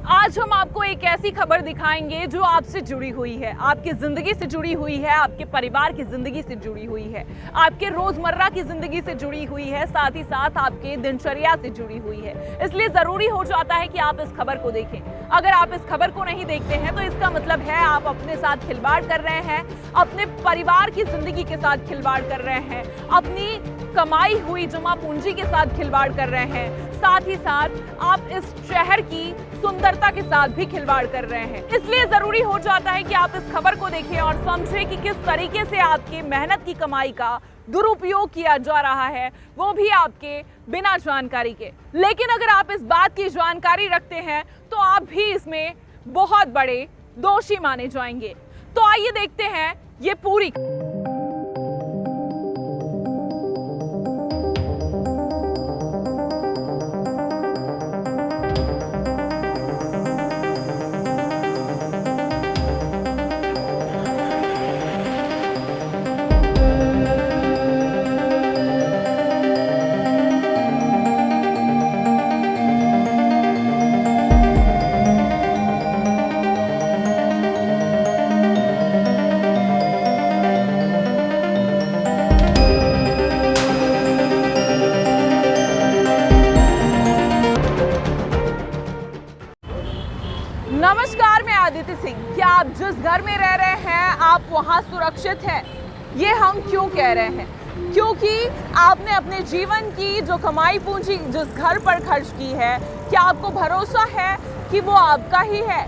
आज हम आपको एक ऐसी खबर दिखाएंगे जो आपसे जुड़ी हुई है, आपकी जिंदगी से जुड़ी हुई है, आपके परिवार की जिंदगी से जुड़ी हुई है, आपके रोजमर्रा की जिंदगी से जुड़ी हुई है, साथ ही साथ आपके दिनचर्या से जुड़ी हुई है। इसलिए जरूरी हो जाता है कि आप इस खबर को देखें। अगर आप इस खबर को नहीं देखते हैं तो इसका मतलब है आप अपने साथ खिलवाड़ कर रहे हैं, अपने परिवार की जिंदगी के साथ खिलवाड़ कर रहे हैं, अपनी कमाई हुई जमा पूंजी के साथ खिलवाड़ कर रहे हैं, साथ ही साथ आप इस शहर की सुंदरता के साथ भी खिलवाड़ कर रहे हैं। इसलिए जरूरी हो जाता है कि आप इस खबर को देखें और समझें कि किस तरीके से आपकी मेहनत की कमाई का दुरुपयोग किया जा रहा है, वो भी आपके बिना जानकारी के। लेकिन अगर आप इस बात की जानकारी रखते हैं तो आप भी इसमें बहुत बड़े दोषी माने जाएंगे। तो आइए देखते हैं ये पूरी। नमस्कार, मैं आदित्य सिंह। क्या आप जिस घर में रह रहे हैं आप वहां सुरक्षित हैं? ये हम क्यों कह रहे हैं? क्योंकि आपने अपने जीवन की जो कमाई पूंजी जिस घर पर खर्च की है, क्या आपको भरोसा है कि वो आपका ही है?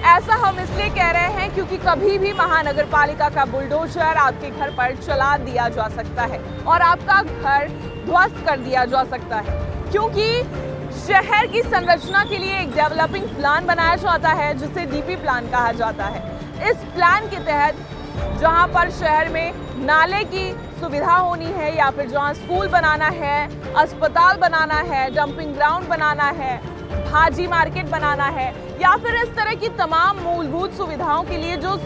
ऐसा हम इसलिए कह रहे हैं क्योंकि कभी भी महानगर पालिका का बुलडोजर आपके घर पर चला दिया जा सकता है और आपका घर ध्वस्त कर दिया जा सकता है। क्योंकि शहर की संरचना के लिए एक डेवलपिंग प्लान बनाया जाता है जिसे डीपी प्लान कहा जाता है। इस प्लान के तहत जहां पर शहर में नाले की सुविधा होनी है या फिर जहां स्कूल बनाना है, अस्पताल बनाना है, डंपिंग ग्राउंड बनाना है, भाजी मार्केट बनाना है या फिर इस तरह की तमाम मूलभूत सुविधाओं के लिए जो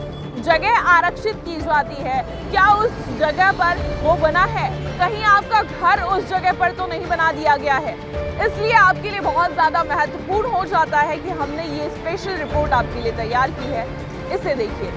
जगह आरक्षित की जाती है, क्या उस जगह पर वो बना है? कहीं आपका घर उस जगह पर तो नहीं बना दिया गया है। इसलिए आपके लिए बहुत ज़्यादा महत्वपूर्ण हो जाता है कि हमने ये स्पेशल रिपोर्ट आपके लिए तैयार की है। इसे देखिए।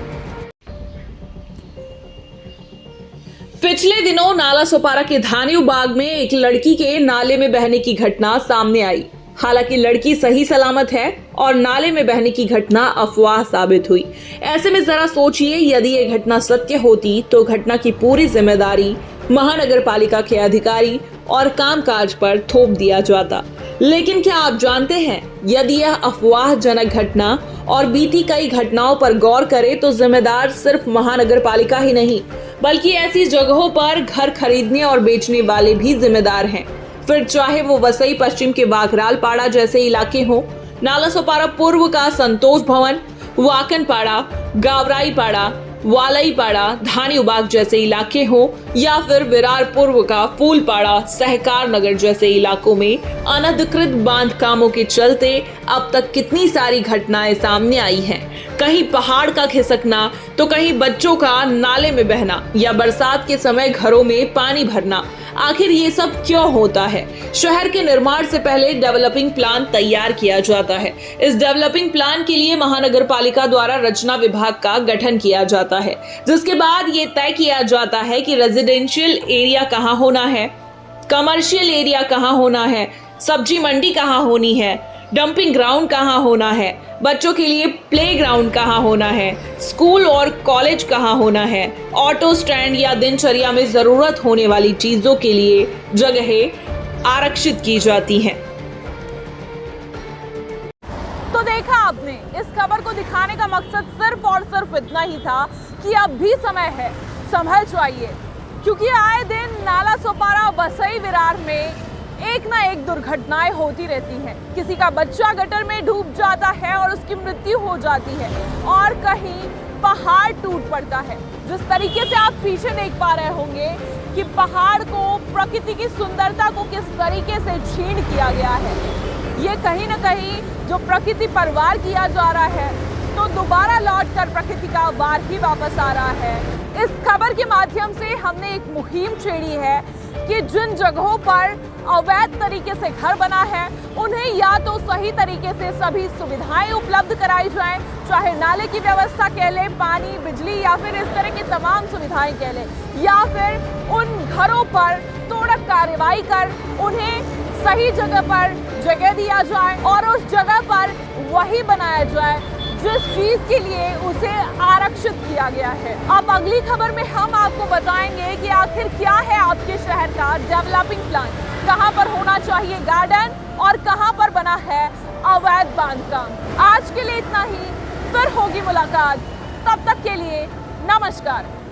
पिछले दिनों नाला सोपारा के धानियों बाग में एक लड़की के नाले में बहने की घटना सामने आई। हालांकि लड़की सही सलामत है और नाले में बहने की घटना अफवाह साबित हुई। ऐसे में जरा सोचिए, यदि ये घटना सत्य होती तो घटना की पूरी जिम्मेदारी महानगर पालिका के अधिकारी और कामकाज पर थोप दिया जाता। लेकिन क्या आप जानते हैं, यदि यह अफवाहजनक घटना और बीती कई घटनाओं पर गौर करें तो जिम्मेदार सिर्फ महानगर पालिका ही नहीं बल्कि ऐसी जगहों पर घर खरीदने और बेचने वाले भी जिम्मेदार हैं। फिर चाहे वो वसई पश्चिम के बागराल पाड़ा जैसे इलाके हों, नाला सोपारा पूर्व का संतोष भवन, वाकन पाड़ा, गावराई पाड़ा, वालई पाड़ा, धानियों बाग जैसे इलाके हों या फिर विरार पूर्व का फूलपाड़ा, सहकार नगर जैसे इलाकों में अनधिकृत बांध कामों के चलते अब तक कितनी सारी घटनाएं सामने आई हैं। कहीं पहाड़ का खिसकना तो कहीं बच्चों का नाले में बहना या बरसात के समय घरों में पानी भरना। आखिर ये सब क्यों होता है? शहर के निर्माण से पहले डेवलपिंग प्लान तैयार किया जाता है। इस डेवलपिंग प्लान के लिए महानगर पालिका द्वारा रचना विभाग का गठन किया जाता है, जिसके बाद ये तय किया जाता है कि रेजिडेंशियल एरिया कहाँ होना है, कमर्शियल एरिया कहाँ होना है, सब्जी मंडी कहाँ होनी है, डंपिंग ग्राउंड कहाँ होना है, बच्चों के लिए प्ले ग्राउंड कहाँ होना है, स्कूल और कॉलेज कहाँ होना है, ऑटो स्टैंड या दिनचर्या में जरूरत होने वाली चीजों के लिए जगहें आरक्षित की जाती हैं। तो देखा आपने, इस खबर को दिखाने का मकसद सिर्फ और सिर्फ इतना ही था कि अब भी समय है, संभल जाइए। क्योंकि आए दिन नाला सोपारा, वसई, विरार में एक ना एक दुर्घटनाएं होती रहती हैं। किसी का बच्चा गटर में डूब जाता है और उसकी मृत्यु हो जाती है और कहीं पहाड़ टूट पड़ता है। जिस तरीके से आप पीछे देख पा रहे होंगे कि पहाड़ को, प्रकृति की सुंदरता को किस तरीके से छीन किया गया है। ये कहीं ना कहीं जो प्रकृति पर वार किया जा रहा है तो दोबारा लौटकर प्रकृति का वार ही वापस आ रहा है। इस खबर के माध्यम से हमने एक मुहिम छेड़ी है कि जिन जगहों पर अवैध तरीके से घर बना है उन्हें या तो सही तरीके से सभी सुविधाएं उपलब्ध कराई जाएं, चाहे नाले की व्यवस्था कह लें, पानी, बिजली या फिर इस तरह की तमाम सुविधाएं कह लें, या फिर उन घरों पर तोड़क कार्रवाई कर उन्हें सही जगह पर जगह दिया जाए और उस जगह पर वही बनाया जाए जिस चीज के लिए उसे आरक्षित किया गया है। अब अगली खबर में हम आपको बताएंगे कि आखिर क्या है आपके शहर का डेवलपिंग प्लान, कहां पर होना चाहिए गार्डन और कहां पर बना है अवैध बांधकाम। आज के लिए इतना ही, फिर होगी मुलाकात, तब तक के लिए नमस्कार।